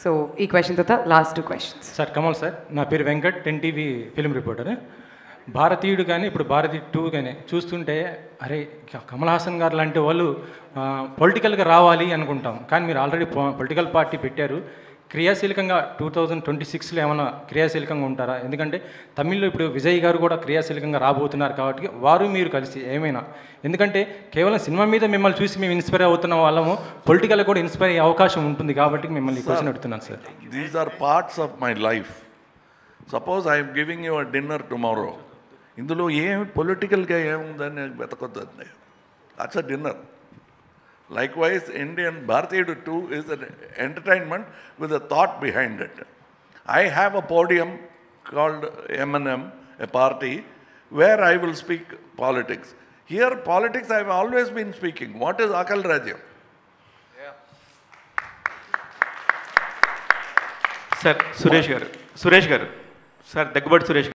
So ఈ question తర్వాత last 2 questions. Sir Kamal sir, నా పేరు వెంకట్, 10 టీవీ ఫిల్మ్ రిపోర్టర్. భారతీయుడు కానీ ఇప్పుడు భారతీయ 2 కానీ చూస్తుంటే అరే కమల్ హాసన్ గారు లాంటి వాళ్ళు పొలిటికల్గా రావాలి అనుకుంటాం. కానీ మీరు ఆల్రెడీ పొలిటికల్ పార్టీ పెట్టారు. క్రియాశీలకంగా 2026లో ఏమైనా క్రియాశీలకంగా ఉంటారా? ఎందుకంటే తమిళ్లో ఇప్పుడు విజయ్ గారు కూడా క్రియాశీలకంగా రాబోతున్నారు కాబట్టి వారు మీరు కలిసి ఏమైనా, ఎందుకంటే కేవలం సినిమా మీద మిమ్మల్ని చూసి మేము ఇన్స్పైర్ అవుతున్న వాళ్ళము, పొలిటికల్ కూడా ఇన్స్పైర్ అయ్యే అవకాశం ఉంటుంది కాబట్టి మిమ్మల్ని క్వశ్చన్ అడుగుతున్నాను sir. These are parts of my life. Suppose I'm giving you a dinner tomorrow. ఇందులో ఏమి పొలిటికల్గా ఏముందని వెతకొద్దండి. That's a dinner. Likewise, Indian Bharatiya 2 is an entertainment with a thought behind it. I have a podium called M&M, a party, where I will speak politics. Here, politics I have always been speaking. What is Akal Rajyam? Sir, Suresh Garu. Sir, Daggubati Suresh.